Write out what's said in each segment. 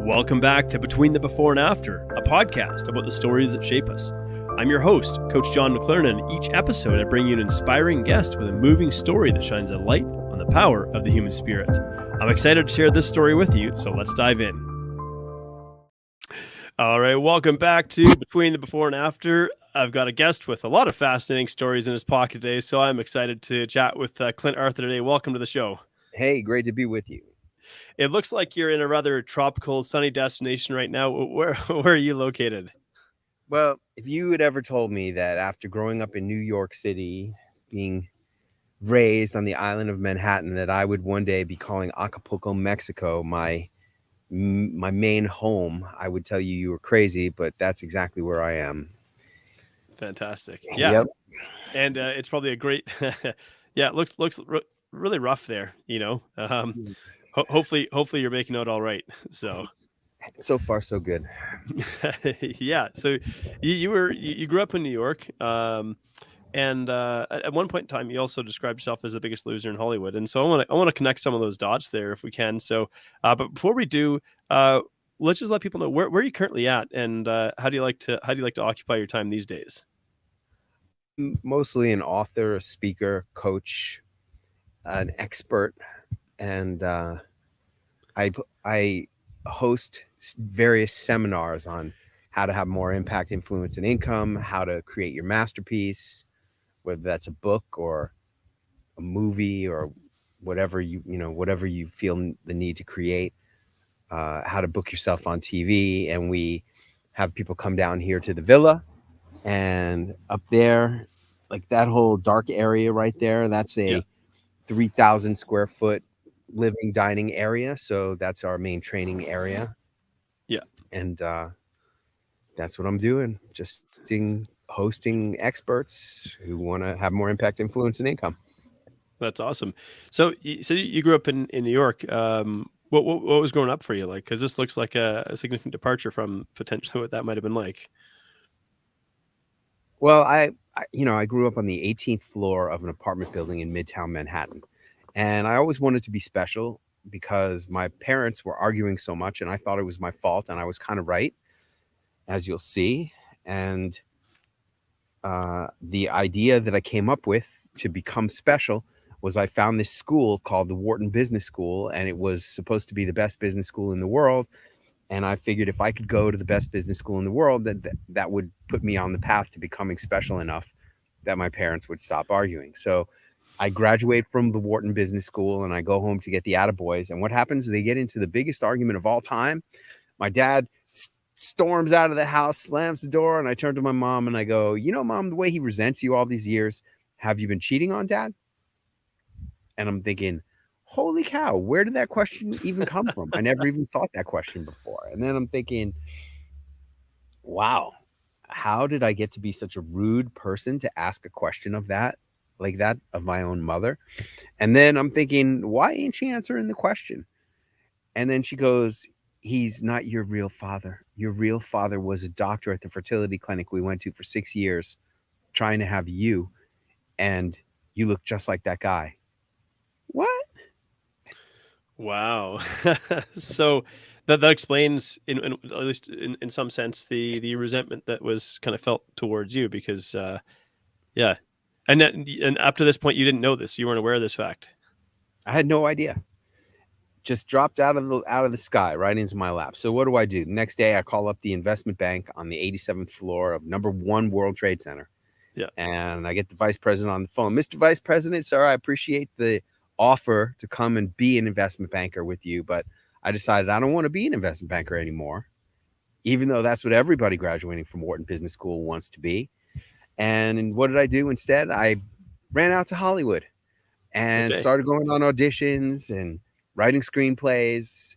Welcome back to Between the Before and After, a podcast about the stories that shape us. I'm your host, Coach John McLaren, and each episode I bring you an inspiring guest with a moving story that shines a light on the power of the human spirit. I'm excited to share this story with you, so let's dive in. All right, welcome back to Between the Before and After. I've got a guest with a lot of fascinating stories in his pocket today, so I'm excited to chat with Clint Arthur today. Welcome to the show. Hey, great to be with you. It looks like you're in a rather tropical, sunny destination right now. Where are you located? Well, if you had ever told me that after growing up in New York City, being raised on the island of Manhattan, that I would one day be calling Acapulco, Mexico, my main home, I would tell you you were crazy, but that's exactly where I am. Fantastic. Yeah. Yep. And it's probably a great, yeah, it looks really rough there, you know. Hopefully you're making out all right. So far, so good. Yeah. So you grew up in New York. And at one point in time, you also described yourself as the biggest loser in Hollywood. And so I want to connect some of those dots there if we can. So, but before we do, let's just let people know where are you currently at, and how do you like to occupy your time these days? I'm mostly an author, a speaker, coach, an expert, and I host various seminars on how to have more impact, influence, and income, how to create your masterpiece, whether that's a book or a movie or whatever whatever you feel the need to create, how to book yourself on TV. And we have people come down here to the villa, and up there, like that whole dark area right there, that's a 3,000 square foot living dining area. So that's our main training area. Yeah. And that's what I'm doing. Just hosting experts who want to have more impact, influence, and income. That's awesome. So you grew up in New York. What was growing up for you like? Because this looks like a significant departure from potentially what that might have been like. Well, I grew up on the 18th floor of an apartment building in Midtown Manhattan, and I always wanted to be special because my parents were arguing so much, and I thought it was my fault, and I was kind of right, as you'll see. And the idea that I came up with to become special was I found this school called the Wharton Business School, and it was supposed to be the best business school in the world. And I figured if I could go to the best business school in the world, that would put me on the path to becoming special enough that my parents would stop arguing. So I graduate from the Wharton Business School, and I go home to get the attaboys. And what happens? They get into the biggest argument of all time. My dad storms out of the house, slams the door, and I turn to my mom and I go, Mom, the way he resents you all these years, have you been cheating on Dad? And I'm thinking, holy cow, where did that question even come from? I never even thought that question before. And then I'm thinking, wow, how did I get to be such a rude person to ask a question of that, like that, of my own mother? And then I'm thinking, why ain't she answering the question? And then she goes, he's not your real father. Your real father was a doctor at the fertility clinic we went to for 6 years, trying to have you, and you look just like that guy. What? Wow. So that explains, at least in some sense, the resentment that was kind of felt towards you, because yeah. And up to this point, you didn't know this. You weren't aware of this fact. I had no idea. Just dropped out of the sky right into my lap. So what do? The next day, I call up the investment bank on the 87th floor of number 1 World Trade Center. Yeah. And I get the vice president on the phone. Mr. Vice President, sir, I appreciate the offer to come and be an investment banker with you, but I decided I don't want to be an investment banker anymore, even though that's what everybody graduating from Wharton Business School wants to be. And what did I do instead? I ran out to Hollywood and started going on auditions and writing screenplays.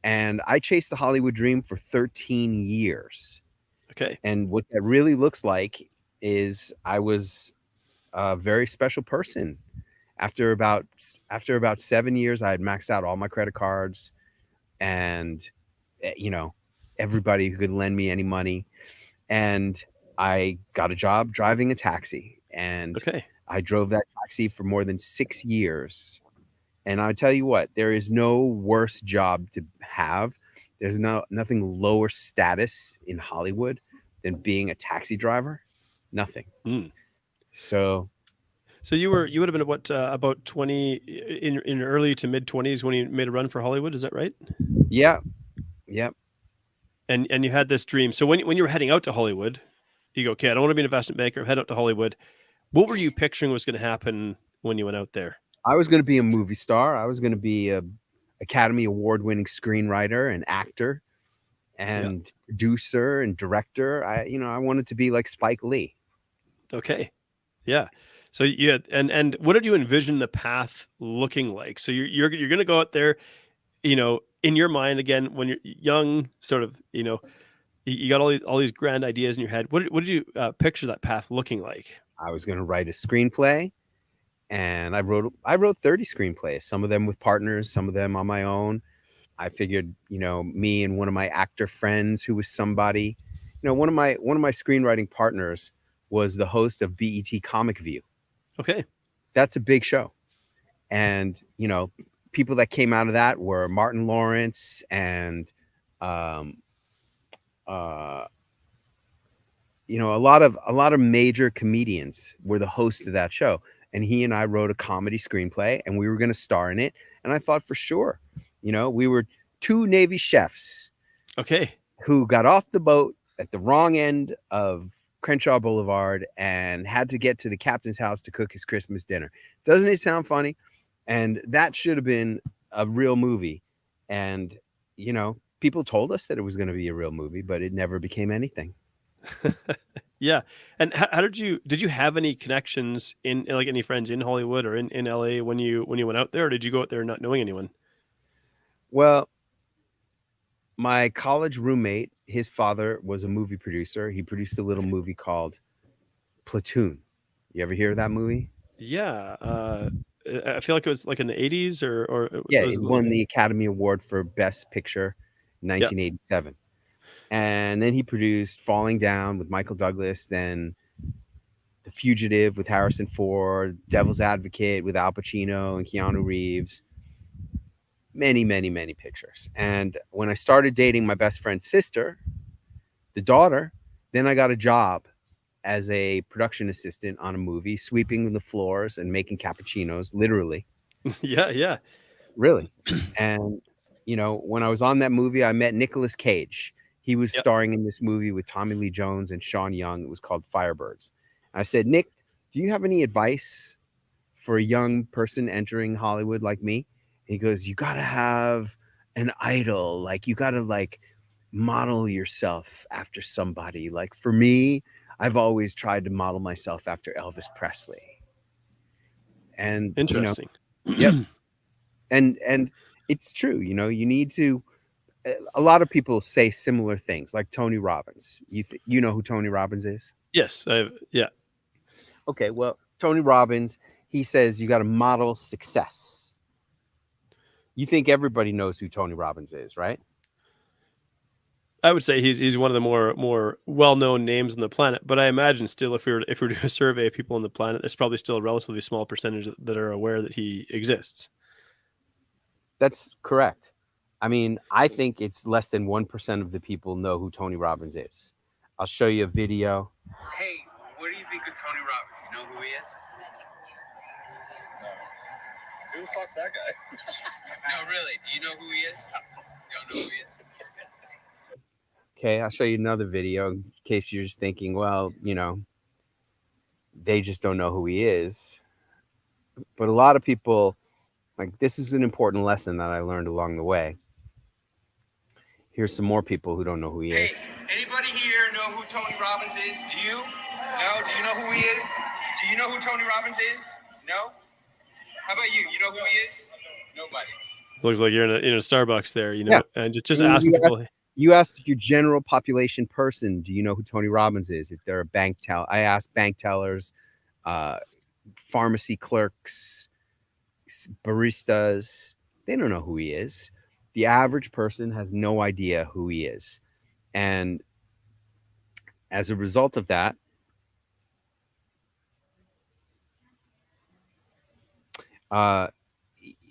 And I chased the Hollywood dream for 13 years. Okay. And what that really looks like is I was a very special person. After about 7 years, I had maxed out all my credit cards, and everybody who could lend me any money, and I got a job driving a taxi, and I drove that taxi for more than 6 years, And I tell you what, there is no worse job to have. There's nothing lower status in Hollywood than being a taxi driver. Nothing. Mm. So So you would have been about 20 in your early to mid 20s when you made a run for Hollywood. Is that right? yeah, yeah. And you had this dream. So when you were heading out to Hollywood, you go, okay, I don't want to be an investment banker. Head out to Hollywood. What were you picturing was going to happen when you went out there? I was going to be a movie star. I was going to be a Academy Award winning screenwriter and actor Yeah. and producer and director. I wanted to be like Spike Lee. Okay. Yeah. So yeah, and what did you envision the path looking like? So you're going to go out there, in your mind again when you're young, sort of, you got all these grand ideas in your head. What did you picture that path looking like? I was going to write a screenplay, and I wrote 30 screenplays, some of them with partners, some of them on my own. I figured, me and one of my actor friends who was somebody, one of my screenwriting partners was the host of BET Comic View. Okay. That's a big show. And, people that came out of that were Martin Lawrence and um, a lot of major comedians were the host of that show. And he and I wrote a comedy screenplay, and we were going to star in it. And I thought for sure, we were two Navy chefs Okay. who got off the boat at the wrong end of Crenshaw Boulevard and had to get to the captain's house to cook his Christmas dinner. Doesn't it sound funny? And that should have been a real movie. And, people told us that it was going to be a real movie, but it never became anything. Yeah. And how did you have any connections in like any friends in Hollywood or in LA when you went out there, or did you go out there not knowing anyone? Well, my college roommate, his father was a movie producer. He produced a little movie called Platoon. You ever hear of that movie? Yeah. I feel like it was like in the 80s or Yeah, it was it won the Academy Award for Best Picture in yeah. 1987. And then he produced Falling Down with Michael Douglas, then The Fugitive with Harrison Ford, Devil's Advocate with Al Pacino and Keanu Reeves. Many, many, many pictures. And when I started dating my best friend's sister, the daughter, then I got a job as a production assistant on a movie, sweeping the floors and making cappuccinos, literally. Yeah, yeah. Really. And, when I was on that movie, I met Nicolas Cage. He was Yeah. starring in this movie with Tommy Lee Jones and Sean Young. It was called Firebirds. And I said, Nick, do you have any advice for a young person entering Hollywood like me? And he goes, you got to have an idol. Like, you got to model yourself after somebody. Like, for me, I've always tried to model myself after Elvis Presley. And, Interesting. yep. And it's true. You need to, a lot of people say similar things like Tony Robbins. You know who Tony Robbins is? Yes. Yeah. Okay. Well, Tony Robbins, he says you got to model success. You think everybody knows who Tony Robbins is, right? I would say he's one of the more well-known names on the planet, but I imagine still if we were to do a survey of people on the planet, there's probably still a relatively small percentage that are aware that he exists. That's correct. I mean, I think it's less than 1% of the people know who Tony Robbins is. I'll show you a video. Hey, what do you think of Tony Robbins? You know who he is? No. Who the fuck's that guy? No, really. Do you know who he is? You don't know who he is? Okay, I'll show you another video in case you're just thinking, well, they just don't know who he is. But a lot of people, this is an important lesson that I learned along the way. Here's some more people who don't know who he is. Hey, anybody here know who Tony Robbins is? Do you? No? Do you know who he is? Do you know who Tony Robbins is? No? How about you? You know who he is? Nobody. It looks like you're in a Starbucks there, Yeah. and just asking people. You ask your general population person, do you know who Tony Robbins is? If they're a bank teller, I ask bank tellers, pharmacy clerks, baristas. They don't know who he is. The average person has no idea who he is. And as a result of that,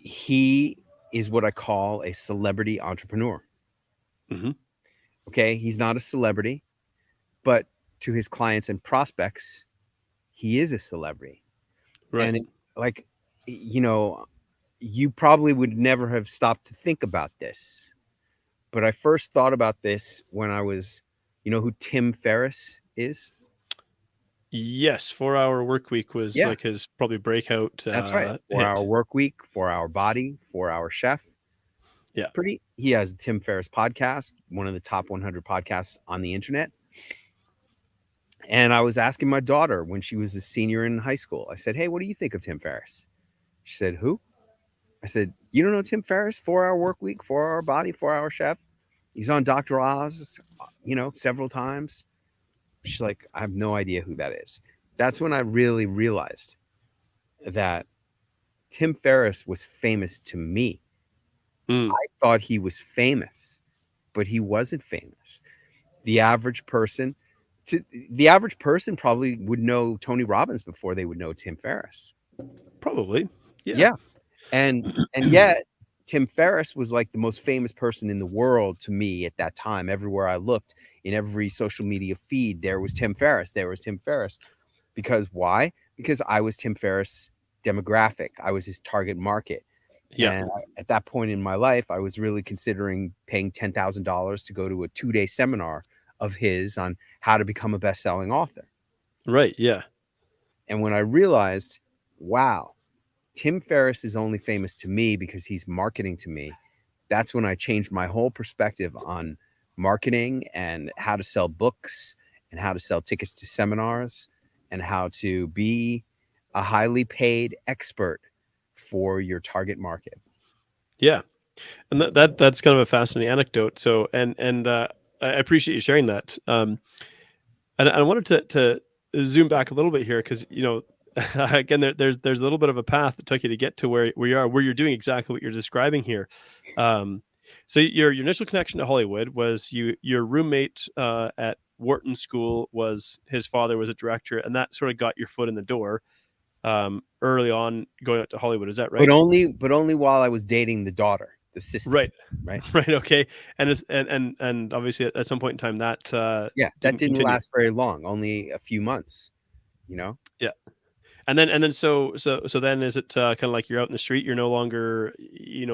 he is what I call a celebrity entrepreneur. Mm-hmm. Okay, he's not a celebrity, but to his clients and prospects, he is a celebrity. Right. And like, you know, you probably would never have stopped to think about this, but I first thought about this when I was, you know, who Tim Ferriss is? Yes, 4 Hour Work Week was Yeah, like his probably breakout that's right. 4 Hour hit. Work Week, 4 Hour Body, 4 Hour Chef. Yeah. He has the Tim Ferriss podcast, one of the top 100 podcasts on the internet. And I was asking my daughter when she was a senior in high school, I said, "Hey, what do you think of Tim Ferriss?" She said, "Who?" I said, "You don't know Tim Ferriss? 4 Hour Work Week, 4 Hour Body, 4 Hour Chef. He's on Dr. Oz, you know, several times." She's like, "I have no idea who that is." That's when I really realized that Tim Ferriss was famous to me. Mm. I thought he was famous, but he wasn't famous. The average person, the average person probably would know Tony Robbins before they would know Tim Ferriss. Probably. Yeah. Yeah. And yet Tim Ferriss was like the most famous person in the world to me at that time. Everywhere I looked, in every social media feed, there was Tim Ferriss. There was Tim Ferriss. Because why? Because I was Tim Ferriss' demographic. I was his target market. Yeah. And at that point in my life, I was really considering paying $10,000 to go to a 2-day seminar of his on how to become a best-selling author. Right. Yeah. And when I realized, wow, Tim Ferriss is only famous to me because he's marketing to me, that's when I changed my whole perspective on marketing and how to sell books and how to sell tickets to seminars and how to be a highly paid expert for your target market. Yeah. And that's kind of a fascinating anecdote. So, and I appreciate you sharing that. And I wanted to zoom back a little bit here because again there's a little bit of a path that took you to get to where you are, where you're doing exactly what you're describing here. Um, so your initial connection to Hollywood was your roommate at Wharton School was his father was a director, and that sort of got your foot in the door early on going out to Hollywood. Is that right? But only while I was dating the daughter, the sister. Right. Right. Right. Okay. And it's, and obviously at some point in time that Yeah, that didn't continue. last very long, only a few months, you know? Yeah. And then so then is it kind of like you're out in the street, you're no longer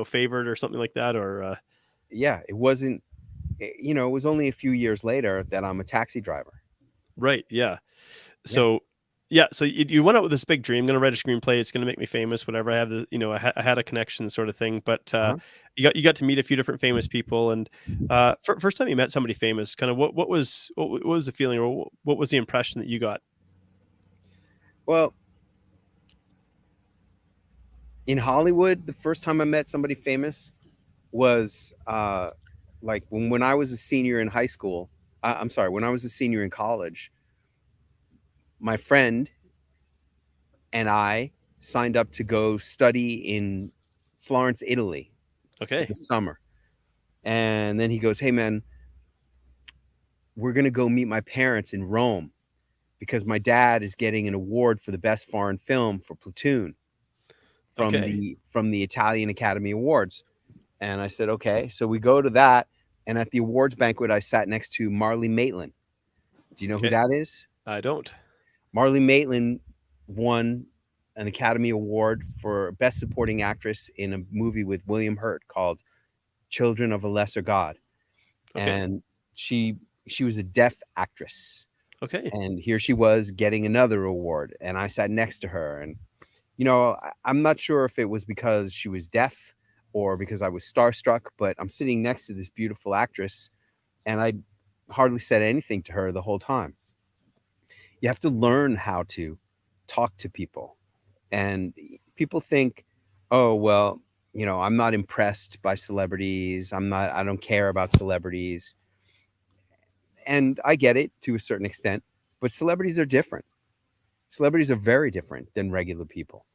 favored or something like that, or Yeah, it wasn't, you know, it was only a few years later that I'm a taxi driver. right? Yeah. Yeah. So yeah, so you went out with this big dream, going to write a screenplay, it's going to make me famous, whatever. I have the I had a connection sort of thing, but Uh-huh. you got to meet a few different famous people, and first time you met somebody famous, kind of what was the feeling, or what was the impression that you got? Well, in Hollywood, the first time I met somebody famous was like when I was a senior in high school. I'm sorry, when I was a senior in college, my friend and I signed up to go study in Florence, Italy for Okay. the summer. And then he goes, "Hey, man, we're going to go meet my parents in Rome because my dad is getting an award for the best foreign film for Platoon from Okay. the Italian Academy Awards." And I said, "Okay." So we go to that, and at the awards banquet, I sat next to Marlee Matlin. Do you know who Okay. that is? I don't. Marlee Matlin won an Academy Award for Best Supporting Actress in a movie with William Hurt called Children of a Lesser God. Okay. And she was a deaf actress. Okay. And here she was getting another award, and I sat next to her. And I'm not sure if it was because she was deaf or because I was starstruck, but I'm sitting next to this beautiful actress, and I hardly said anything to her the whole time. You have to learn how to talk to people. And people think, "Oh, well, I'm not impressed by celebrities. I don't care about celebrities." And I get it to a certain extent, but celebrities are different. Celebrities are very different than regular people.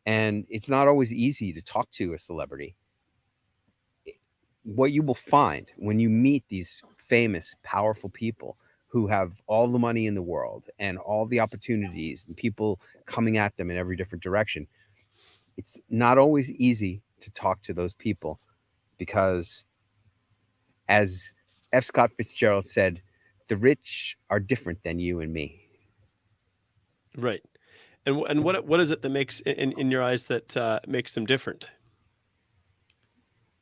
And it's not always easy to talk to a celebrity. What you will find when you meet these famous, powerful people who have all the money in the world and all the opportunities and people coming at them in every different direction, it's not always easy to talk to those people, because as F. Scott Fitzgerald said, the rich are different than you and me. Right. And what is it that makes in your eyes that makes them different?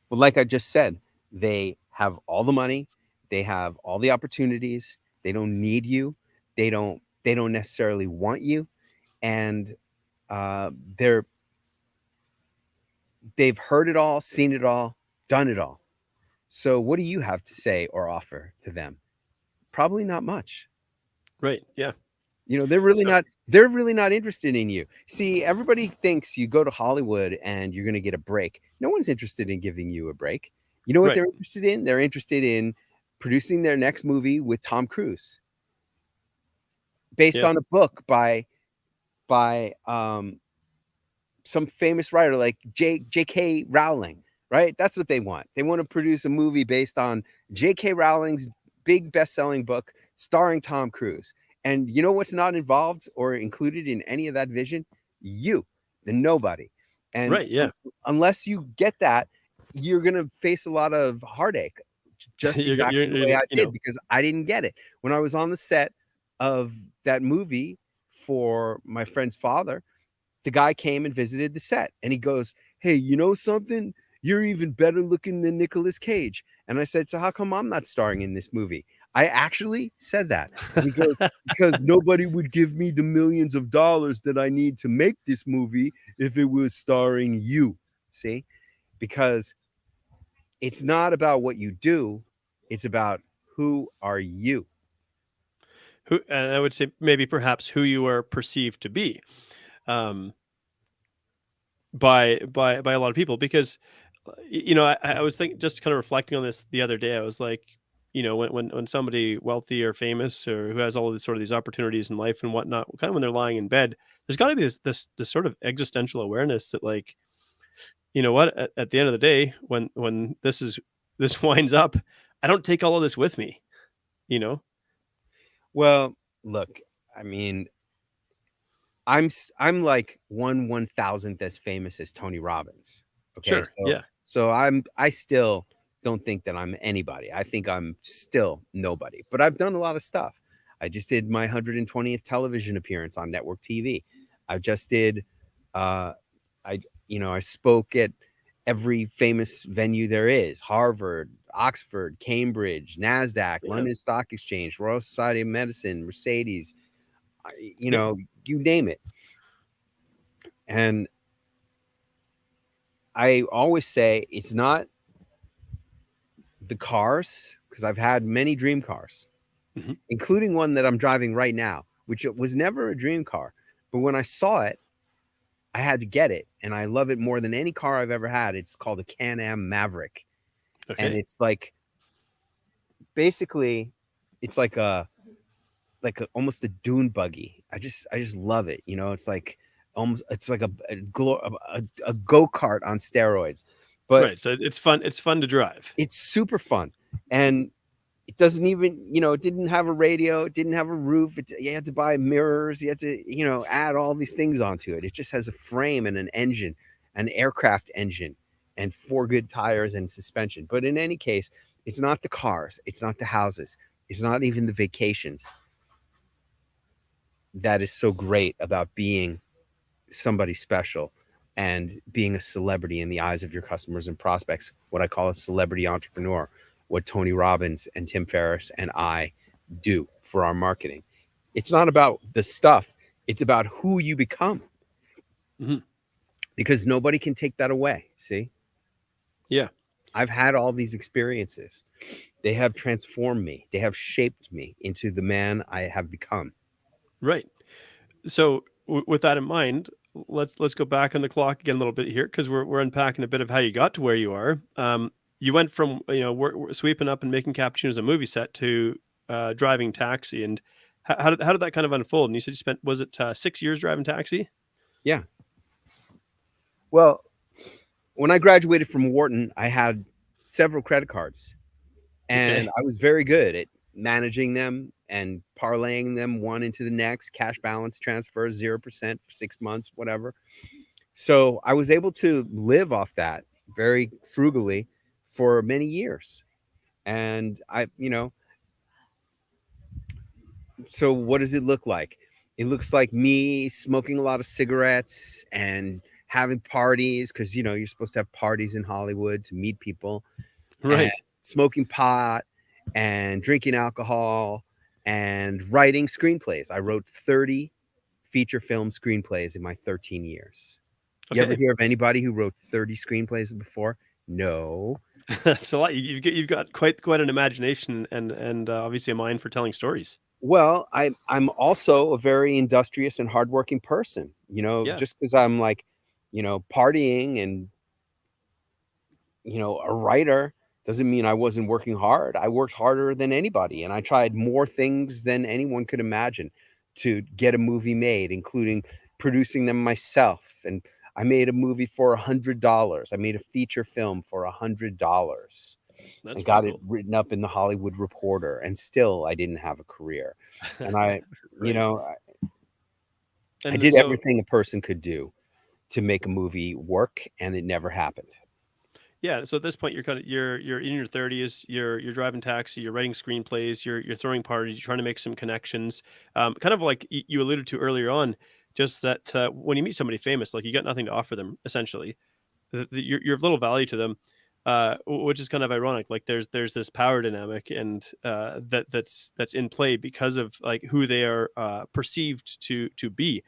Well, like I just said, they have all the money, they have all the opportunities, they don't need you, they don't necessarily want you, and uh, they're they've heard it all, seen it all, done it all. So what do you have to say or offer to them? Probably not much. Right. Yeah. You know, they're really So not they're really not interested in you. See, everybody thinks you go to Hollywood and you're going to get a break. No one's interested in giving you a break. You know what right. they're interested in? They're interested in producing their next movie with Tom Cruise, based Yeah. on a book by some famous writer like J.K. Rowling, right? That's what they want. They want to produce a movie based on J.K. Rowling's big best-selling book starring Tom Cruise. And you know what's not involved or included in any of that vision? You, the nobody. And Right. Yeah. unless you get that, you're going to face a lot of heartache, just exactly the way I did, because I didn't get it. When I was on the set of that movie for my friend's father, the guy came and visited the set, and he goes, "Hey, you know something? You're even better looking than Nicolas Cage." And I said, "So how come I'm not starring in this movie?" I actually said that. And he goes, "Because nobody would give me the millions of dollars that I need to make this movie if it was starring you." See? Because it's not about what you do, it's about who are you. Who, and I would say maybe perhaps who you are perceived to be, um, by a lot of people, because I was thinking, just kind of reflecting on this the other day. I was like, when somebody wealthy or famous or who has all of this sort of these opportunities in life and whatnot, kind of when they're lying in bed, there's got to be this sort of existential awareness that, like, you know what, at the end of the day, when this winds up, I don't take all of this with me, you know. Well, look, I mean, I'm like 1/1000th as famous as Tony Robbins. Okay, Sure. so Yeah. I still don't think that I'm anybody. I think I'm still nobody. But I've done a lot of stuff. I just did my 120th television appearance on network TV. I just did uh I spoke at every famous venue there is: Harvard, Oxford, Cambridge, NASDAQ, Yeah. London Stock Exchange, Royal Society of Medicine, Mercedes, you Yeah. know, you name it. And I always say it's not the cars, because I've had many dream cars, Hmm. including one that I'm driving right now, which it was never a dream car. But when I saw it, I had to get it. And I love it more than any car I've ever had. It's called a Can-Am Maverick. And Okay. it's like, basically, it's like almost a dune buggy. I just love it. You know, it's like almost, it's like a go-kart on steroids. But Right. So it's fun. It's fun to drive. it's super fun. And it doesn't even, it didn't have a radio, it didn't have a roof. You had to buy mirrors, you had to, add all these things onto it. It just has a frame and an engine, an aircraft engine, and 4 good tires and suspension. But in any case, it's not the cars, it's not the houses, it's not even the vacations that is so great about being somebody special and being a celebrity in the eyes of your customers and prospects. What I call a celebrity entrepreneur, what Tony Robbins and Tim Ferriss and I do for our marketing. It's not about the stuff, it's about who you become, Hmm. because nobody can take that away. See, Yeah. I've had all these experiences. They have transformed me, they have shaped me into the man I have become. Right. So with that in mind, let's go back on the clock again a little bit here, because we're unpacking a bit of how you got to where you are. You went from sweeping up and making cappuccinos at a movie set to driving taxi, and how did that kind of unfold? And you said you spent, was it 6 years driving taxi? Yeah. Well, when I graduated from Wharton, I had several credit cards, and Okay. I was very good at managing them and parlaying them one into the next, cash balance transfers, 0% for 6 months, whatever. So I was able to live off that very frugally for many years. And so what does it look like? It looks like me smoking a lot of cigarettes and having parties because you're supposed to have parties in Hollywood to meet people, and Right. smoking pot and drinking alcohol and writing screenplays. I wrote 30 feature film screenplays in my 13 years. You ever Okay. hear of anybody who wrote 30 screenplays before? No. That's a lot. You've got quite an imagination and obviously a mind for telling stories. Well, I'm also a very industrious and hardworking person. Yeah. Just because I'm like, partying and a writer doesn't mean I wasn't working hard. I worked harder than anybody, and I tried more things than anyone could imagine to get a movie made, including producing them myself. And I made a movie for $100. I made a feature film for $100 That's and pretty got it cool. written up in the Hollywood Reporter, and still I didn't have a career. And Right. I And did so everything a person could do to make a movie work, and it never happened. yeah, so at this point you're in your 30s, you're driving taxi, you're writing screenplays, you're throwing parties, you're trying to make some connections. Kind of like you alluded to earlier on, just that when you meet somebody famous, like you got nothing to offer them essentially. You're of little value to them, which is kind of ironic. Like there's this power dynamic, and that's in play because of like who they are perceived to be.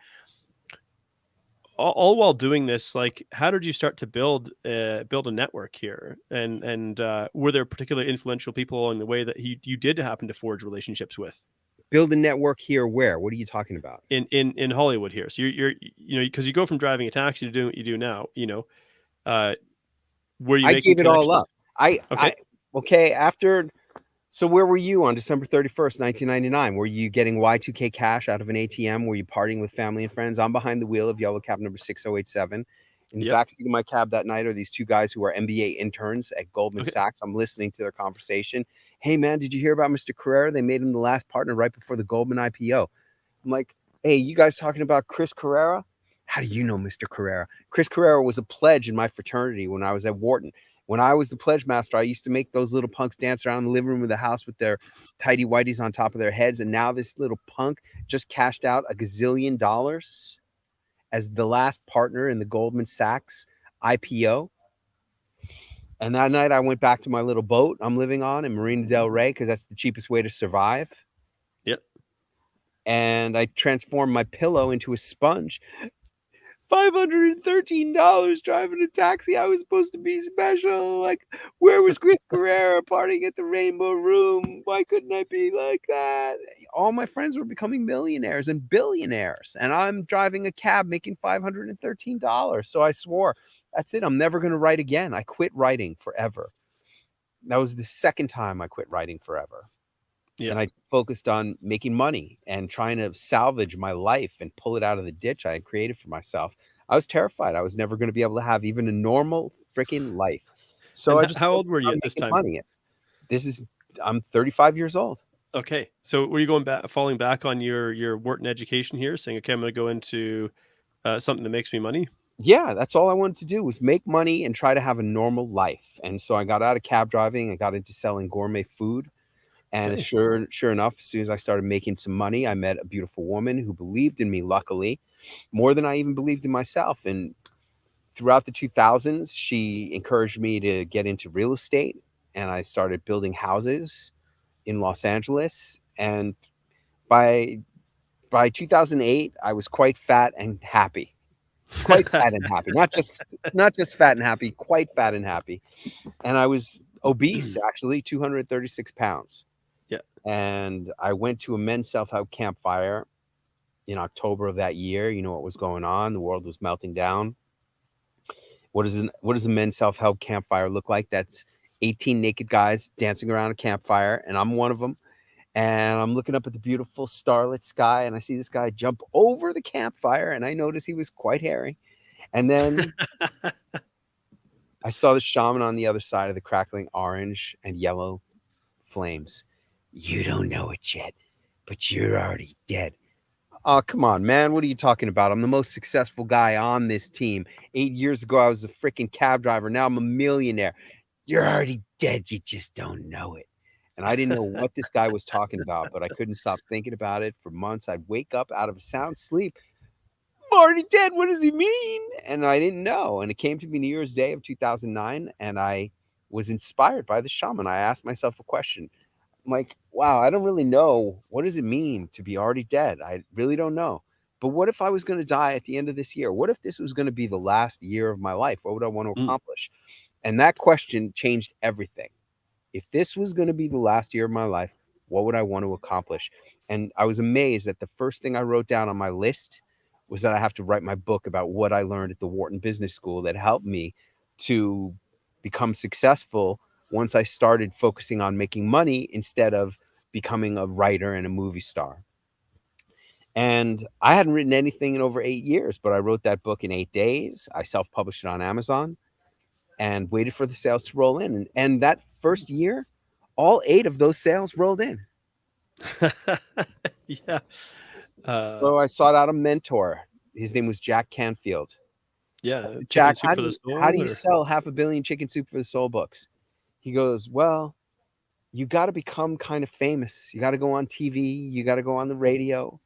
All while doing this, like how did you start to build a network here? And were there particularly influential people along the way that you did happen to forge relationships with Build a network here where? What are you talking about? in Hollywood here? So because you go from driving a taxi to doing what you do now. Uh, were you I making gave it all connections? up. I Okay. okay, after so where were you on December 31st, 1999? Were you getting Y2K cash out of an ATM? Were you partying with family and friends? I'm behind the wheel of yellow cab number 6087. In the Yep. backseat of my cab that night are these two guys who are MBA interns at Goldman Okay. Sachs. I'm listening to their conversation. Hey man, did you hear about Mr. Carrera? They made him the last partner right before the Goldman IPO. I'm like, hey, you guys talking about Chris Carrera? How do you know Mr. Carrera? Chris Carrera was a pledge in my fraternity when I was at Wharton. When I was the pledge master, I used to make those little punks dance around the living room of the house with their tidy whities on top of their heads. And now this little punk just cashed out a gazillion dollars as the last partner in the Goldman Sachs IPO. And that night I went back to my little boat I'm living on in Marina Del Rey because that's the cheapest way to survive. Yep. And I transformed my pillow into a sponge. $513 driving a taxi. I was supposed to be special. Like, where was Chris Carrera partying at the Rainbow Room? Why couldn't I be like that? All my friends were becoming millionaires and billionaires, and I'm driving a cab making $513. So I swore, that's it. I'm never going to write again. I quit writing forever. That was the second time I quit writing forever. Yeah. And I focused on making money and trying to salvage my life and pull it out of the ditch I had created for myself. I was terrified. I was never going to be able to have even a normal freaking life. So And I just how old focused were you on at this making time? money. I'm 35 years old. Okay. So were you falling back on your Wharton education here, saying, okay, I'm going to go into something that makes me money? Yeah, that's all I wanted to do was make money and try to have a normal life. And so I got out of cab driving. I got into selling gourmet food. And Okay. sure enough, as soon as I started making some money, I met a beautiful woman who believed in me, luckily, more than I even believed in myself. And throughout the 2000s, she encouraged me to get into real estate. And I started building houses in Los Angeles. And by 2008, I was quite fat and happy. Quite fat and happy. Not just fat and happy, quite fat and happy. And I was obese, actually, 236 pounds. Yeah. And I went to a men's self-help campfire in October of that year. You know what was going on? The world was melting down. What does a men's self-help campfire look like? That's 18 naked guys dancing around a campfire, and I'm one of them. And I'm looking up at the beautiful starlit sky, and I see this guy jump over the campfire, and I noticed he was quite hairy. And then I saw the shaman on the other side of the crackling orange and yellow flames. You don't know it yet, but you're already dead. Oh, come on, man. What are you talking about? I'm the most successful guy on this team. 8 years ago, I was a freaking cab driver. Now I'm a millionaire. You're already dead. You just don't know it. And I didn't know what this guy was talking about, but I couldn't stop thinking about it for months. I'd wake up out of a sound sleep. I'm already dead. What does he mean? And I didn't know. And it came to me New Year's Day of 2009, and I was inspired by the shaman. I asked myself a question. I'm like, wow, I don't really know. What does it mean to be already dead? I really don't know. But what if I was going to die at the end of this year? What if this was going to be the last year of my life? What would I want to Mm. accomplish? And that question changed everything. If this was going to be the last year of my life, what would I want to accomplish? And I was amazed that the first thing I wrote down on my list was that I have to write my book about what I learned at the Wharton Business School that helped me to become successful once I started focusing on making money instead of becoming a writer and a movie star. And I hadn't written anything in over 8 years, but I wrote that book in 8 days. I self-published it on Amazon and waited for the sales to roll in. And that first year, all 8 of those sales rolled in. Yeah. So I sought out a mentor. His name was Jack Canfield. I Yeah. said, Chicken Jack, soup for the how do soul, you or sell 500 million Chicken Soup for the Soul books? He goes, well, you got to become kind of famous. You got to go on TV. You got to go on the radio.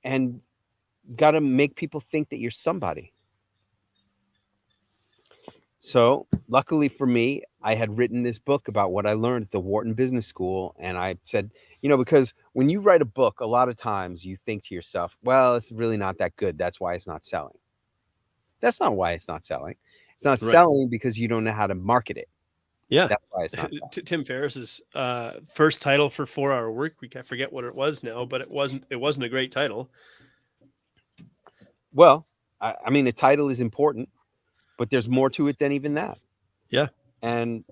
And got to make people think that you're somebody. So luckily for me, I had written this book about what I learned at the Wharton Business School. And I said, because when you write a book, a lot of times you think to yourself, well, it's really not that good. That's why it's not selling. That's not why it's not selling. It's not right? selling because you don't know how to market it. Yeah. That's why it's not selling. Tim Ferriss's first title for 4 Hour Work Week. I forget what it was now, but it wasn't a great title. Well, I mean, the title is important, but there's more to it than even that. Yeah. And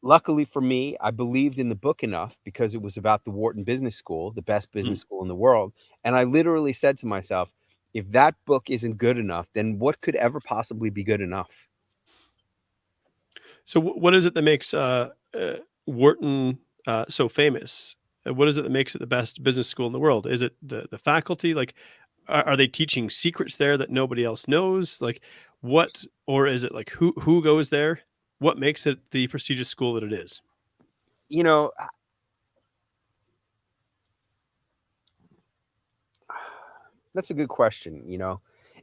luckily for me, I believed in the book enough because it was about the Wharton Business School, the best business school in the world. And I literally said to myself, if that book isn't good enough, then what could ever possibly be good enough? So what is it that makes Wharton so famous? What is it that makes it the best business school in the world? Is it the faculty? Like, are they teaching secrets there that nobody else knows? Like, what, or is it like who goes there? What makes it the prestigious school that it is? That's a good question.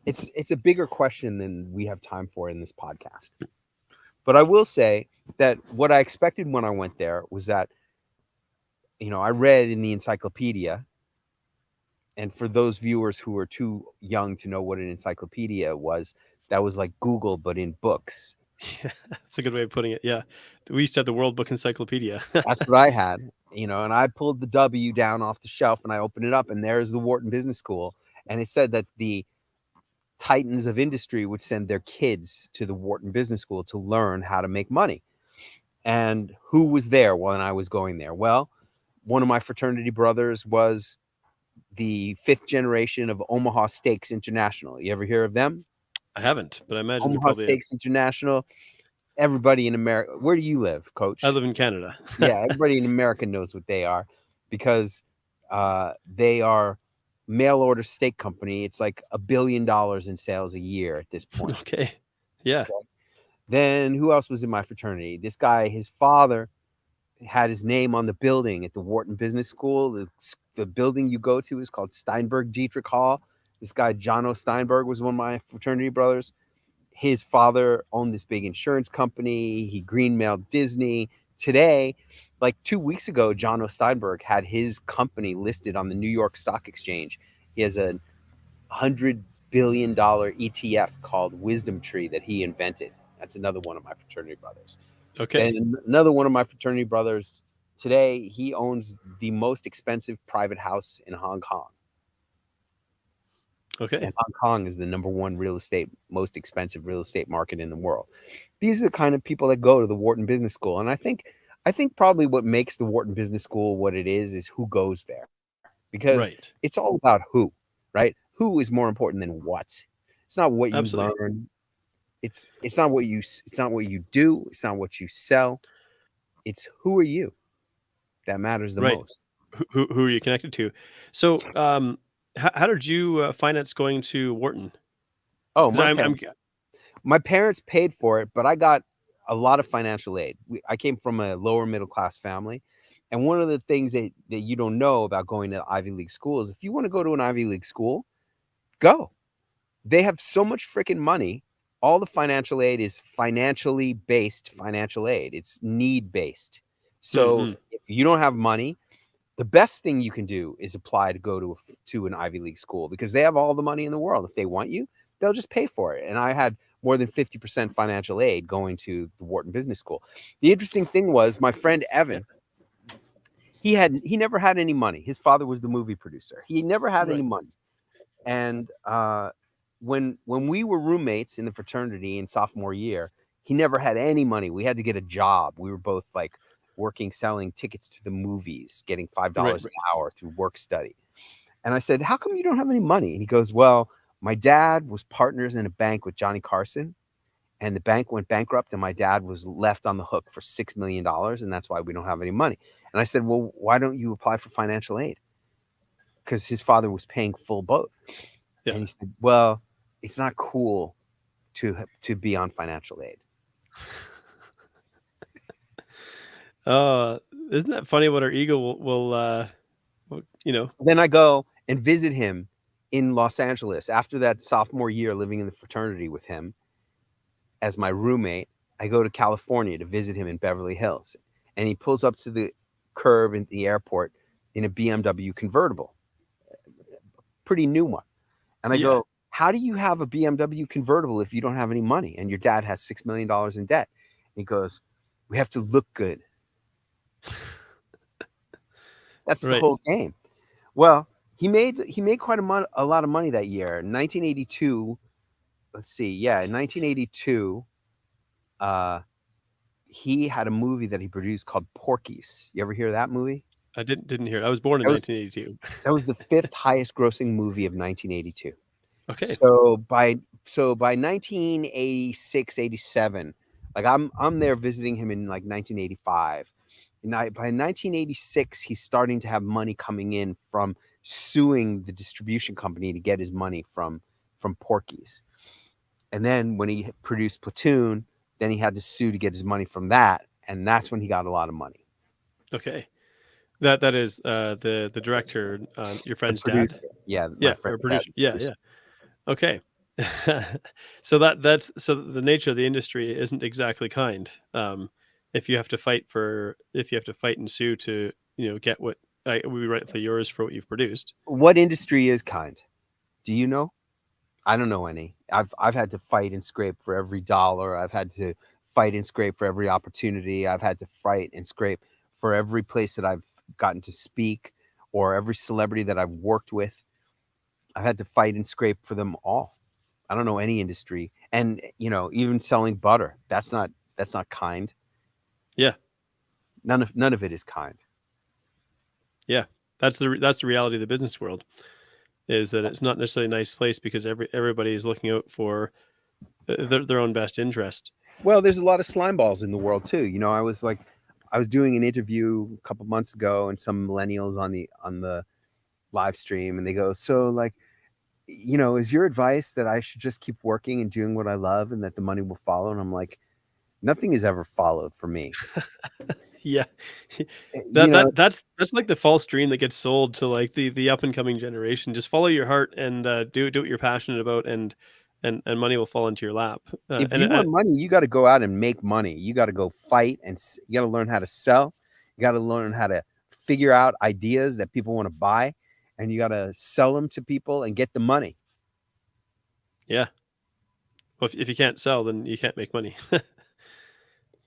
It's a bigger question than we have time for in this podcast. But I will say that what I expected when I went there was that, I read in the encyclopedia, and for those viewers who are too young to know what an encyclopedia was, that was like Google, but in books. Yeah, that's a good way of putting it. Yeah. We used to have the World Book Encyclopedia. That's what I had, and I pulled the W down off the shelf and I opened it up, and there's the Wharton Business School. And it said that the titans of industry would send their kids to the Wharton Business School to learn how to make money. And who was there when I was going there? Well, one of my fraternity brothers was the 5th generation of Omaha Steaks International. You ever hear of them? I haven't, but I imagine Omaha probably Steaks International. Everybody in America. Where do you live, Coach? I live in Canada. Yeah, everybody in America knows what they are because they are mail order steak company. It's like $1 billion in sales a year at this point. Okay. Yeah. Okay. Then who else was in my fraternity? This guy, his father had his name on the building at the Wharton Business School. The building you go to is called Steinberg Dietrich Hall. This guy, John O. Steinberg, was one of my fraternity brothers. His father owned this big insurance company. He greenmailed Disney. Today, like 2 weeks ago, John O. Steinberg had his company listed on the New York Stock Exchange. He has a $100 billion ETF called Wisdom Tree that he invented. That's another one of my fraternity brothers. Okay. And another one of my fraternity brothers today, he owns the most expensive private house in Hong Kong. Okay. And Hong Kong is the #1 most expensive real estate market in the world. These are the kind of people that go to the Wharton Business School. And I think probably what makes the Wharton Business School what it is who goes there. Because Right. it's all about who, right? Who is more important than what? It's not what you Absolutely. learn. It's not what you do. It's not what you sell. It's who are you that matters the Right. most. who are you connected to? So, how did you finance going to Wharton? Oh, Because I'm my parents paid for it, but I got a lot of financial aid. I came from a lower middle class family. And one of the things that you don't know about going to Ivy League school is if you want to go to an Ivy League school, go. They have so much freaking money. All the financial aid is financially based financial aid. It's need based. So if you don't have money, the best thing you can do is apply to go to an Ivy League school because they have all the money in the world. If they want you, they'll just pay for it. And I had more than 50% financial aid going to the Wharton Business School. The interesting thing was my friend Evan, he never had any money. His father was the movie producer. He never had any money. And when we were roommates in the fraternity in sophomore year, he never had any money. We had to get a job. We were both like working, selling tickets to the movies, getting $5 an hour through work study. And I said, how come you don't have any money? And he goes, well, my dad was partners in a bank with Johnny Carson, and the bank went bankrupt, and my dad was left on the hook for $6 million, and that's why we don't have any money. And I said, well, why don't you apply for financial aid? Because his father was paying full boat. Yeah. And he said, well, it's not cool to be on financial aid. Isn't that funny what our ego will you know? Then I go and visit him in Los Angeles after that sophomore year living in the fraternity with him as my roommate. I go to California to visit him in Beverly Hills, and he pulls up to the curb in the airport in a BMW convertible, pretty new one. And I go, how do you have a BMW convertible if you don't have any money and your dad has $6 million in debt? And he goes, we have to look good. That's the whole game. Well, he made quite a lot of money that year. In 1982, let's see. Yeah, in 1982, he had a movie that he produced called Porky's. You ever hear that movie? I didn't hear it. I was born in 1982. That was the 5th highest grossing movie of 1982. Okay. So by 1986, 87, like I'm there visiting him in like 1985. And by 1986, he's starting to have money coming in from suing the distribution company to get his money from Porky's. And then when he produced Platoon, then he had to sue to get his money from that, and that's when he got a lot of money. Okay. That is the director, your friend's dad. Yeah, or producer. Yeah. Okay. So that's the nature of the industry isn't exactly kind. If you have to fight and sue to get what would be rightfully yours for what you've produced. What industry is kind? Do you know? I don't know any. I've had to fight and scrape for every dollar. I've had to fight and scrape for every opportunity. I've had to fight and scrape for every place that I've gotten to speak or every celebrity that I've worked with. I've had to fight and scrape for them all. I don't know any industry. And even selling butter, that's not kind. Yeah. None of it is kind. Yeah. That's the reality of the business world, is that it's not necessarily a nice place because everybody is looking out for their own best interest. Well, there's a lot of slime balls in the world too. I was doing an interview a couple months ago, and some millennials on the live stream, and they go, so like, is your advice that I should just keep working and doing what I love and that the money will follow? And I'm like, nothing has ever followed for me. Yeah. That's like the false dream that gets sold to like the up and coming generation. Just follow your heart and do what you're passionate about, and money will fall into your lap. If you want money, you got to go out and make money. You got to go fight, and you got to learn how to sell. You got to learn how to figure out ideas that people want to buy, and you got to sell them to people and get the money. Yeah. Well, if you can't sell, then you can't make money.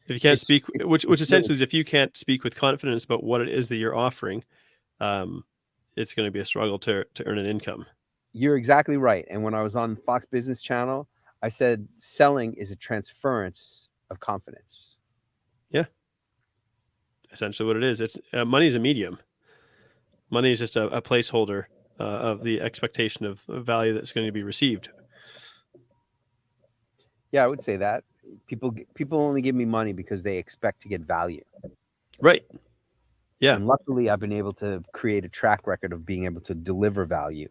If you can't speak, which essentially is if you can't speak with confidence about what it is that you're offering, it's going to be a struggle to earn an income. You're exactly right. And when I was on Fox Business Channel, I said selling is a transference of confidence. Yeah. Essentially what it is. It's money is a medium. Money is just a placeholder of the expectation of value that's going to be received. Yeah, I would say that. People only give me money because they expect to get value. Right. Yeah. And luckily, I've been able to create a track record of being able to deliver value.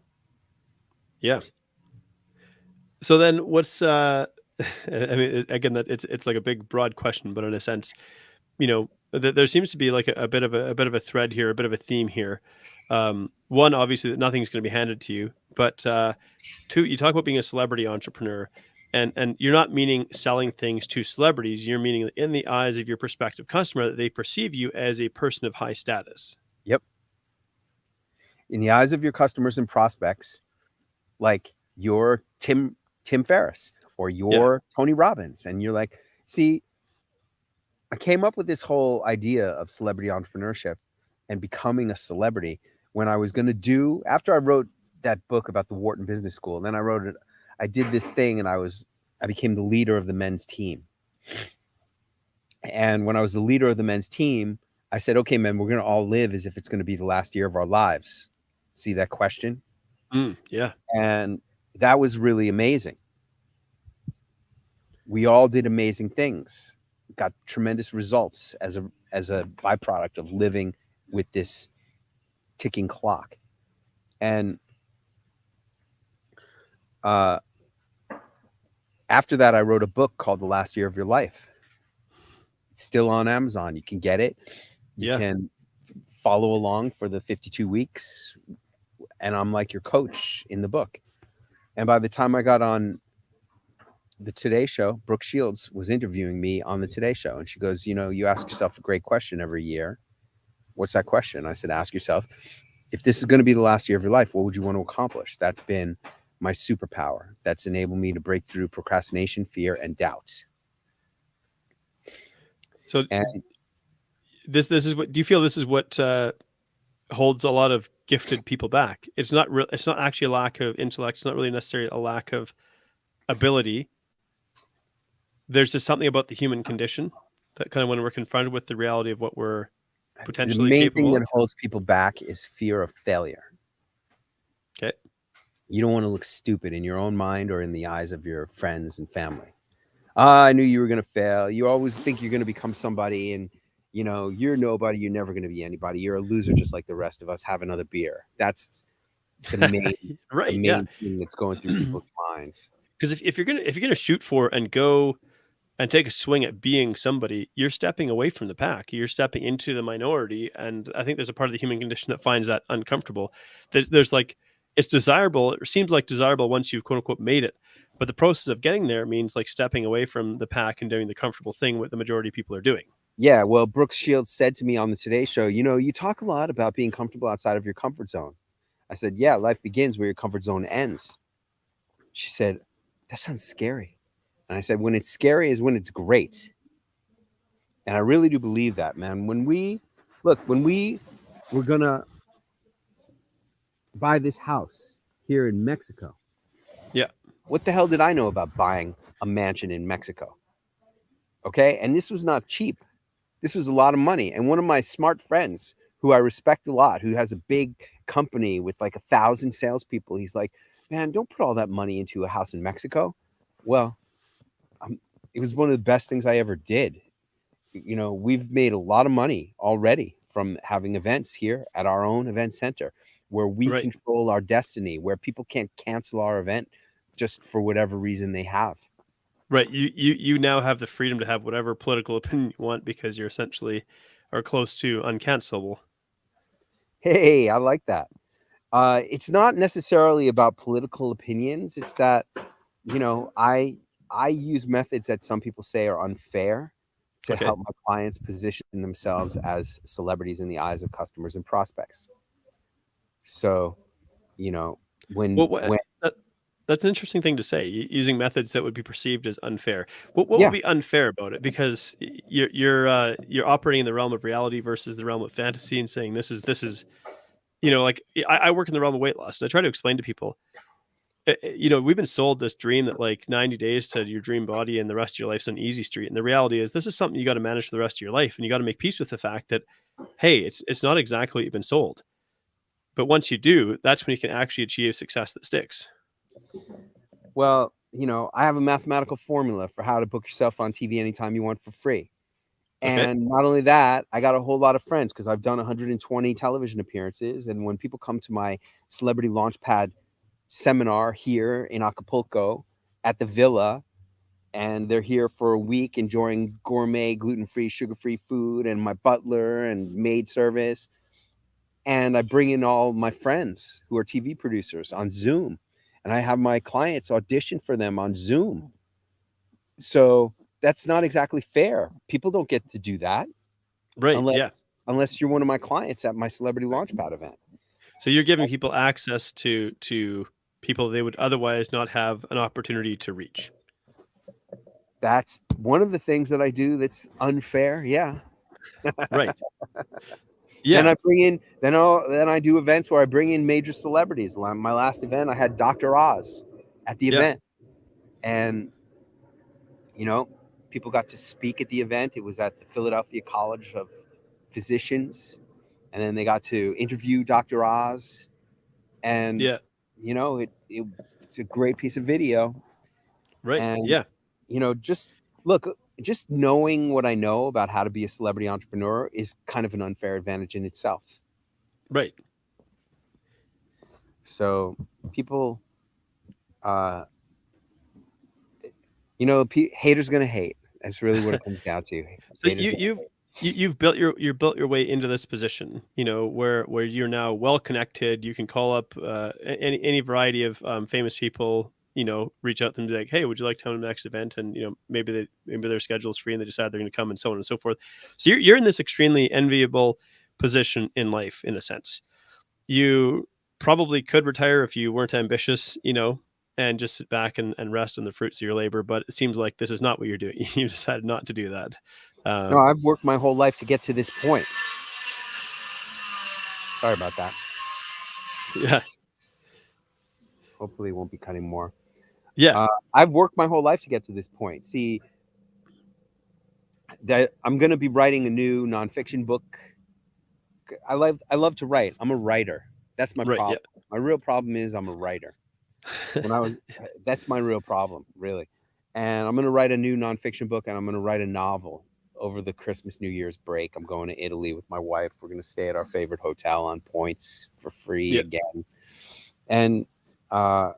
Yeah. So then what's I mean, again, that it's like a big broad question, but in a sense, there seems to be like a bit of a thread here, a bit of a theme here. One, obviously, that nothing's going to be handed to you, but two, you talk about being a celebrity entrepreneur, and you're not meaning selling things to celebrities. You're meaning that in the eyes of your prospective customer, that they perceive you as a person of high status. Yep. In the eyes of your customers and prospects, like you're Tim Ferriss or you're Tony Robbins, and you're like, see, I came up with this whole idea of celebrity entrepreneurship and becoming a celebrity when I was going to do, after I wrote that book about the Wharton Business School, and then I did this thing, and I became the leader of the men's team. And when I was the leader of the men's team, I said, okay, men, we're going to all live as if it's going to be the last year of our lives. See that question? Yeah. And that was really amazing. We all did amazing things, got tremendous results as a byproduct of living with this ticking clock. And after that, I wrote a book called The Last Year of Your Life. It's still on Amazon. You can get it. You can follow along for the 52 weeks. And I'm like your coach in the book. And by the time I got on the Today Show, Brooke Shields was interviewing me on the Today Show. And she goes, you ask yourself a great question every year. What's that question? I said, ask yourself, if this is going to be the last year of your life, what would you want to accomplish? That's been my superpower. That's enabled me to break through procrastination, fear, and doubt. So this is what, do you feel this is what holds a lot of gifted people back? It's not actually a lack of intellect. It's not really necessarily a lack of ability. There's just something about the human condition that kind of, when we're confronted with the reality of what we're potentially the main capable thing of. that holds people back is fear of failure. Okay. You don't want to look stupid in your own mind or in the eyes of your friends and family. I knew you were going to fail. You always think you're going to become somebody, and you're nobody. You're never going to be anybody. You're a loser just like the rest of us. Have another beer. That's the main, thing that's going through people's minds. Because if you're gonna shoot for and go and take a swing at being somebody, you're stepping away from the pack. You're stepping into the minority, and I think there's a part of the human condition that finds that uncomfortable. There's like, it's desirable. It seems like desirable once you've quote unquote made it, but the process of getting there means like stepping away from the pack and doing the comfortable thing what the majority of people are doing. Yeah, well, Brooke Shields said to me on the Today Show, you talk a lot about being comfortable outside of your comfort zone. I said, yeah, life begins where your comfort zone ends. She said, that sounds scary. And I said, when it's scary is when it's great. And I really do believe that, man. When we were going to buy this house here in Mexico. Yeah. What the hell did I know about buying a mansion in Mexico? Okay. And this was not cheap. This was a lot of money. And one of my smart friends who I respect a lot, who has a big company with like 1,000 salespeople, he's like, man, don't put all that money into a house in Mexico. Well, it was one of the best things I ever did. We've made a lot of money already from having events here at our own event center where we control our destiny, where people can't cancel our event just for whatever reason they have. Right. You now have the freedom to have whatever political opinion you want because you're essentially are close to uncancelable. Hey, I like that. It's not necessarily about political opinions. It's that, I use methods that some people say are unfair to help my clients position themselves as celebrities in the eyes of customers and prospects. So, that's an interesting thing to say, using methods that would be perceived as unfair. What would be unfair about it? Because you're operating in the realm of reality versus the realm of fantasy, and saying this is, like I work in the realm of weight loss, and I try to explain to people, we've been sold this dream that like 90 days to your dream body and the rest of your life's on easy street. And the reality is this is something you got to manage for the rest of your life. And you got to make peace with the fact that, hey, it's not exactly what you've been sold. But once you do, that's when you can actually achieve success that sticks. Well, I have a mathematical formula for how to book yourself on TV anytime you want for free. Okay. And not only that, I got a whole lot of friends because I've done 120 television appearances. And when people come to my Celebrity Launchpad seminar here in Acapulco at the Villa, and they're here for a week enjoying gourmet, gluten-free, sugar-free food and my butler and maid service, and I bring in all my friends who are TV producers on Zoom, and I have my clients audition for them on Zoom. So that's not exactly fair. People don't get to do that Right. Yeah. unless you're one of my clients at my Celebrity Launchpad event. So you're giving people access to people they would otherwise not have an opportunity to reach. That's one of the things that I do that's unfair. Yeah. Right. Then Yeah. I bring in, then I do events where I bring in major celebrities. My last event, I had Dr. Oz at the Yeah. event, and people got to speak at the event. It was at the Philadelphia College of Physicians, and then they got to interview Dr. Oz, and Yeah. it's a great piece of video. Right. And Yeah. just knowing what I know about how to be a celebrity entrepreneur is kind of an unfair advantage in itself. Right. So people, haters gonna hate. That's really what it comes down to. So you've built your way into this position, where you're now well connected. You can call up any variety of famous people, reach out to them and be like, hey, would you like to come to the next event? And maybe their schedule's free and they decide they're going to come, and so on and so forth. So you're in this extremely enviable position in life, in a sense. You probably could retire if you weren't ambitious, and just sit back and rest on the fruits of your labor. But it seems like this is not what you're doing. You decided not to do that. No, I've worked my whole life to get to this point. Sorry about that. Yeah. Hopefully it won't be cutting more. Yeah. I've worked my whole life to get to this point. See, that I'm going to be writing a new nonfiction book. I love to write. I'm a writer. That's my problem. Yeah. My real problem is I'm a writer. That's my real problem, really. And I'm going to write a new nonfiction book, and I'm going to write a novel over the Christmas, New Year's break. I'm going to Italy with my wife. We're going to stay at our favorite hotel on points for free again. And all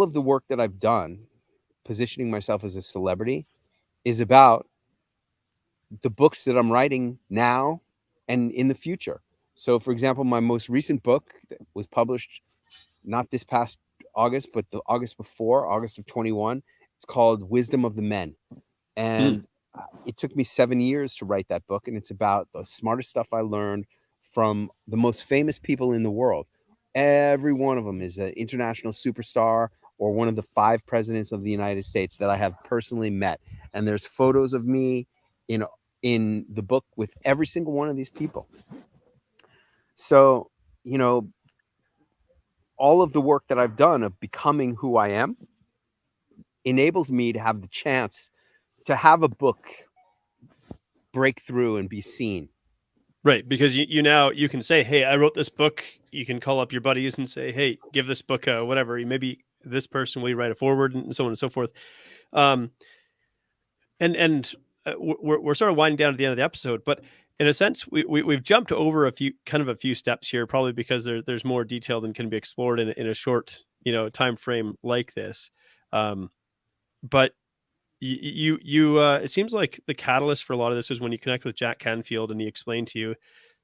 of the work that I've done, positioning myself as a celebrity, is about the books that I'm writing now and in the future. So, for example, my most recent book that was published not this past August, but the August before, August of 21. It's called Wisdom of the Men. And it took me 7 years to write that book. And it's about the smartest stuff I learned from the most famous people in the world. Every one of them is an international superstar or one of the 5 presidents of the United States that I have personally met. And there's photos of me in the book with every single one of these people. So, all of the work that I've done of becoming who I am enables me to have the chance to have a book break through and be seen. Right. Because you can say, hey, I wrote this book. You can call up your buddies and say, hey, give this book whatever. Maybe this person, will you write a forward, and so on and so forth. We're sort of winding down at the end of the episode, but in a sense, we've jumped over a few steps here, probably because there's more detail than can be explored in a short, time frame like this. But it seems like the catalyst for a lot of this is when you connect with Jack Canfield and he explained to you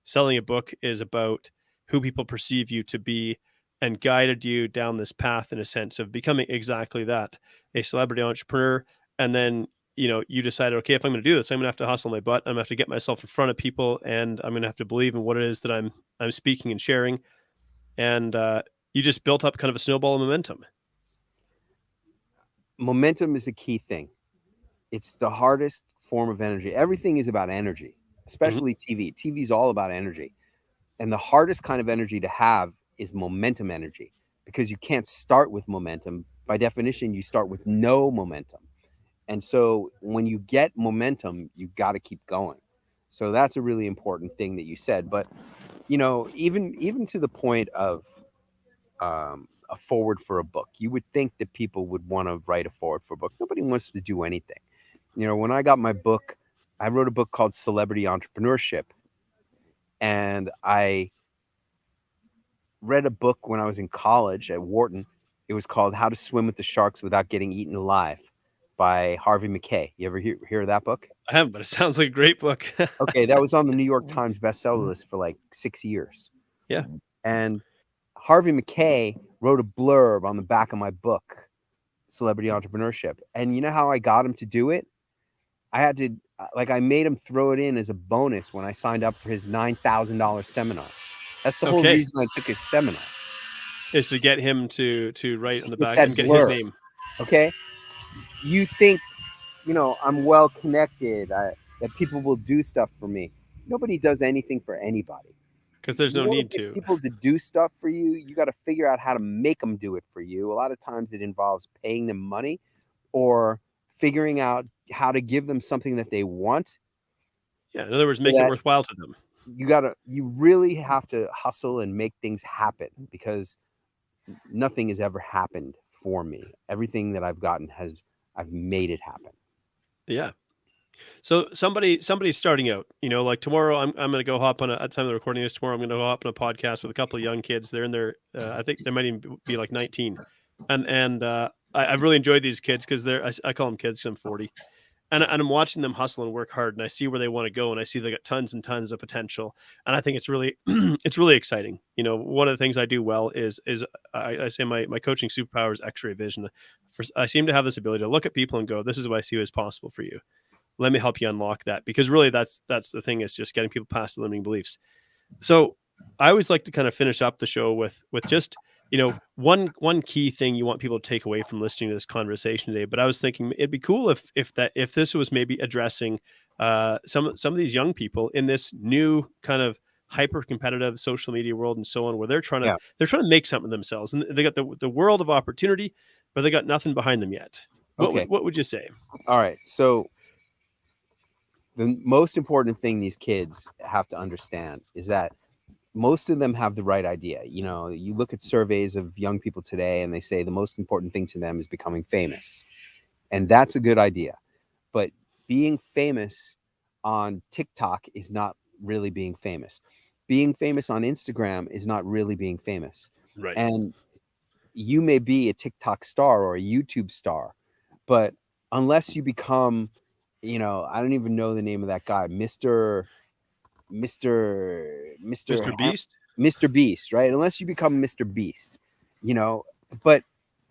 selling a book is about who people perceive you to be, and guided you down this path in a sense of becoming exactly that, a celebrity entrepreneur. And then, you decided, okay, if I'm going to do this, I'm going to have to hustle my butt. I'm going to have to get myself in front of people, and I'm going to have to believe in what it is that I'm speaking and sharing. And you just built up kind of a snowball of momentum. Momentum is a key thing. It's the hardest form of energy. Everything is about energy, especially TV. TV is all about energy. And the hardest kind of energy to have is momentum energy, because you can't start with momentum. By definition, you start with no momentum. And so when you get momentum, you got to keep going. So that's a really important thing that you said. But, even to the point of a forward for a book, you would think that people would want to write a forward for a book. Nobody wants to do anything. when I got my book, I wrote a book called Celebrity Entrepreneurship, and I read a book when I was in college at Wharton. It was called How to Swim with the Sharks Without Getting Eaten Alive by Harvey McKay. You ever hear of that book? I haven't, but it sounds like a great book. Okay, that was on the New York Times bestseller list for like 6 years. Yeah. And Harvey McKay wrote a blurb on the back of my book, Celebrity Entrepreneurship. And you know how I got him to do it? I had to, I made him throw it in as a bonus when I signed up for his $9,000 seminar. That's the whole reason I took his seminar. Is to get him to write on the back that and get blurb. his name. Okay? You think, I'm well connected, that people will do stuff for me. Nobody does anything for anybody. Because there's no need to. People to do stuff for you, you got to figure out how to make them do it for you. A lot of times it involves paying them money or figuring out how to give them something that they want. Yeah, in other words, make it worthwhile to them. You really have to hustle and make things happen, because nothing has ever happened for me. Everything that I've gotten I've made it happen. Yeah. So somebody's starting out, like tomorrow, I'm going to go hop on at the time of the recording this tomorrow, I'm going to go hop on a podcast with a couple of young kids. They're in their, I think they might even be like 19. And I've really enjoyed these kids because I call them kids because I'm 40. And I'm watching them hustle and work hard, and I see where they want to go, and I see they got tons and tons of potential. And I think it's really, it's really exciting. One of the things I do well is I say my coaching superpower is X-ray vision. I seem to have this ability to look at people and go, this is what I see as possible for you. Let me help you unlock that, because really that's the thing, is just getting people past the limiting beliefs. So I always like to kind of finish up the show with just, one key thing you want people to take away from listening to this conversation today. But I was thinking it'd be cool if this was maybe addressing some of these young people in this new kind of hyper competitive social media world and so on, where they're trying to make something of themselves, and they got the world of opportunity, but they got nothing behind them yet. What would you say? All right. So the most important thing these kids have to understand is that most of them have the right idea. You look at surveys of young people today, and they say the most important thing to them is becoming famous. And that's a good idea. But being famous on TikTok is not really being famous. Being famous on Instagram is not really being famous. Right. And you may be a TikTok star or a YouTube star, but unless you become, I don't even know the name of that guy, Mr. Beast? Mr. Beast, right? Unless you become Mr. Beast, but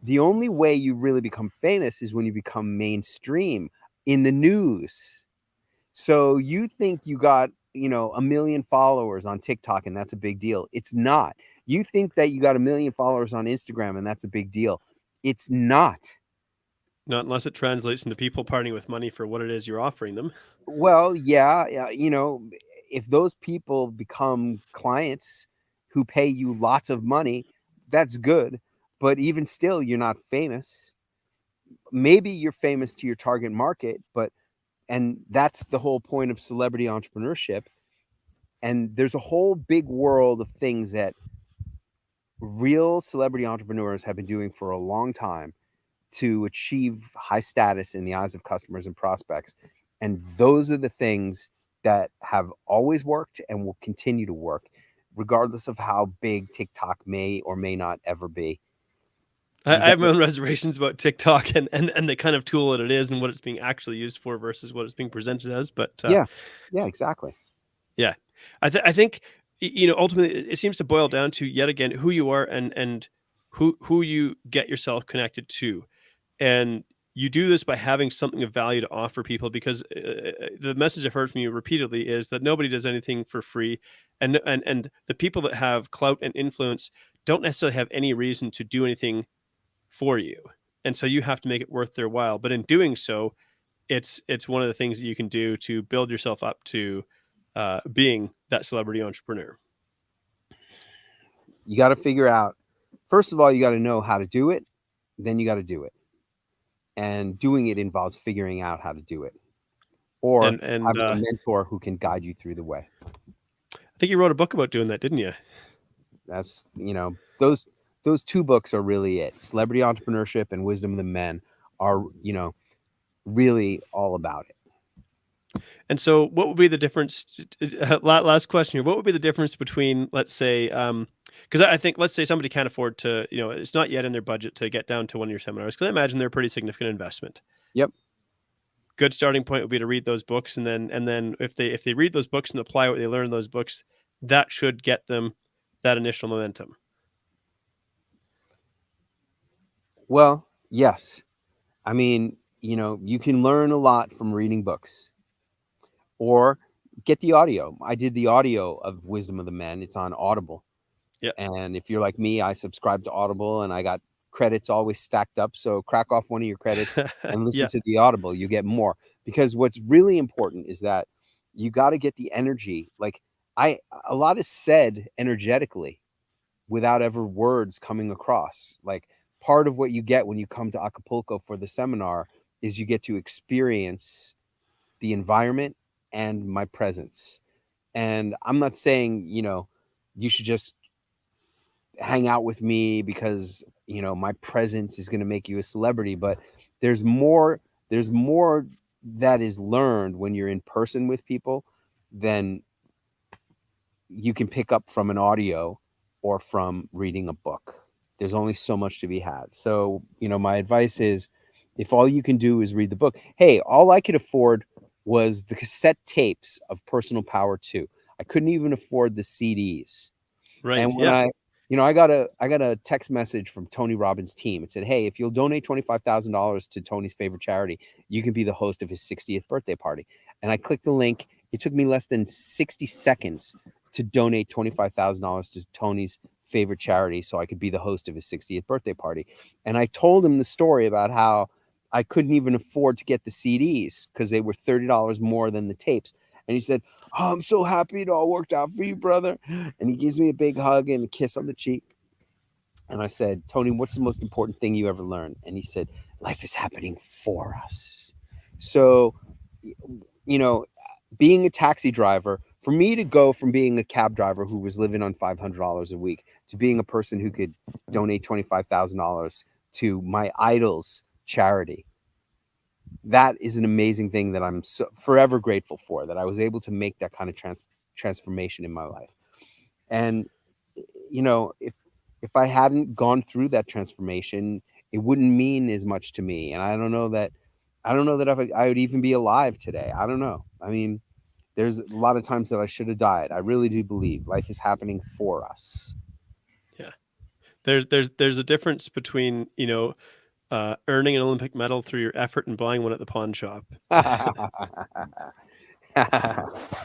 the only way you really become famous is when you become mainstream in the news. So you think you got, 1 million followers on TikTok and that's a big deal. It's not. You think that you got 1 million followers on Instagram and that's a big deal. It's not. Not unless it translates into people parting with money for what it is you're offering them. Well, yeah, if those people become clients who pay you lots of money, that's good. But even still, you're not famous. Maybe you're famous to your target market, and that's the whole point of celebrity entrepreneurship. And there's a whole big world of things that real celebrity entrepreneurs have been doing for a long time to achieve high status in the eyes of customers and prospects. And those are the things that have always worked and will continue to work, regardless of how big TikTok may or may not ever be. I have my own reservations about TikTok and the kind of tool that it is and what it's being actually used for versus what it's being presented as. But yeah, exactly. Yeah, I think ultimately it seems to boil down to, yet again, who you are and who you get yourself connected to. And you do this by having something of value to offer people, because the message I've heard from you repeatedly is that nobody does anything for free. And the people that have clout and influence don't necessarily have any reason to do anything for you. And so you have to make it worth their while. But in doing so, it's one of the things that you can do to build yourself up to being that celebrity entrepreneur. You got to figure out, first of all, you got to know how to do it. Then you got to do it. And doing it involves figuring out how to do it, or having a mentor who can guide you through the way. I think you wrote a book about doing that, didn't you? That's, those two books are really it. Celebrity Entrepreneurship and Wisdom of the Men are, really all about it. And so what would be the difference? Last question here. What would be the difference between, let's say, because I think, let's say somebody can't afford to, it's not yet in their budget to get down to one of your seminars, because I imagine they're a pretty significant investment. Yep. Good starting point would be to read those books. And then if they read those books and apply what they learn in those books, that should get them that initial momentum. Well, yes. I mean, you can learn a lot from reading books. Or get the audio. I did the audio of Wisdom of the Men. It's on Audible. Yeah. And if you're like me, I subscribe to Audible and I got credits always stacked up. So crack off one of your credits and listen to the Audible. You get more. Because what's really important is that you got to get the energy. Like a lot is said energetically without ever words coming across. Like part of what you get when you come to Acapulco for the seminar is you get to experience the environment and my presence. And I'm not saying, you should just hang out with me because, my presence is going to make you a celebrity, but there's more that is learned when you're in person with people than you can pick up from an audio or from reading a book. There's only so much to be had. So, my advice is, if all you can do is read the book, hey, all I could afford was the cassette tapes of Personal Power 2. I couldn't even afford the CDs. Right. And when I got a text message from Tony Robbins' team. It said, hey, if you'll donate $25,000 to Tony's favorite charity, you can be the host of his 60th birthday party. And I clicked the link. It took me less than 60 seconds to donate $25,000 to Tony's favorite charity so I could be the host of his 60th birthday party. And I told him the story about how I couldn't even afford to get the CDs because they were $30 more than the tapes. And he said, oh, I'm so happy it all worked out for you, brother. And he gives me a big hug and a kiss on the cheek. And I said, Tony, what's the most important thing you ever learned? And he said, life is happening for us. So, being a taxi driver, for me to go from being a cab driver who was living on $500 a week to being a person who could donate $25,000 to my idol's charity, that is an amazing thing that I'm so forever grateful for, that I was able to make that kind of transformation in my life. And, if I hadn't gone through that transformation, it wouldn't mean as much to me. And I don't know that I would even be alive today. I don't know. I mean, there's a lot of times that I should have died. I really do believe life is happening for us. Yeah. There's a difference between, earning an Olympic medal through your effort and buying one at the pawn shop.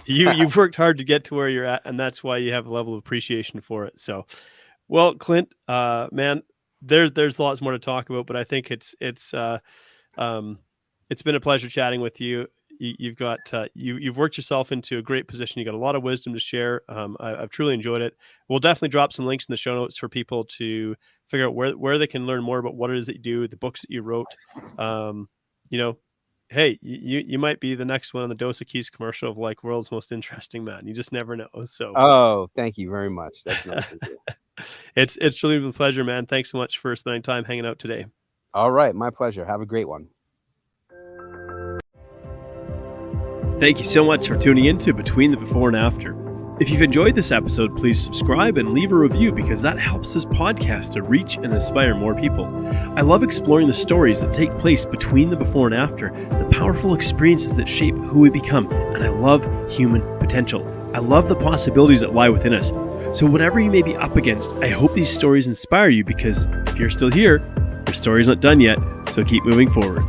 You've worked hard to get to where you're at, and that's why you have a level of appreciation for it. So, well, Clint, man, there's lots more to talk about, but I think it's been a pleasure chatting with you. You've got you've worked yourself into a great position. You got a lot of wisdom to share. I've truly enjoyed it. We'll definitely drop some links in the show notes for people to figure out where they can learn more about what it is that you do, the books that you wrote. Hey, you might be the next one on the Dose of Keys commercial of like world's most interesting man. You just never know. So, oh, thank you very much. That's nice. It's truly been a pleasure, man. Thanks so much for spending time hanging out today. All right, my pleasure. Have a great one. Thank you so much for tuning in to Between the Before and After. If you've enjoyed this episode, please subscribe and leave a review because that helps this podcast to reach and inspire more people. I love exploring the stories that take place between the before and after, the powerful experiences that shape who we become, and I love human potential. I love the possibilities that lie within us. So whatever you may be up against, I hope these stories inspire you because if you're still here, your story's not done yet, so keep moving forward.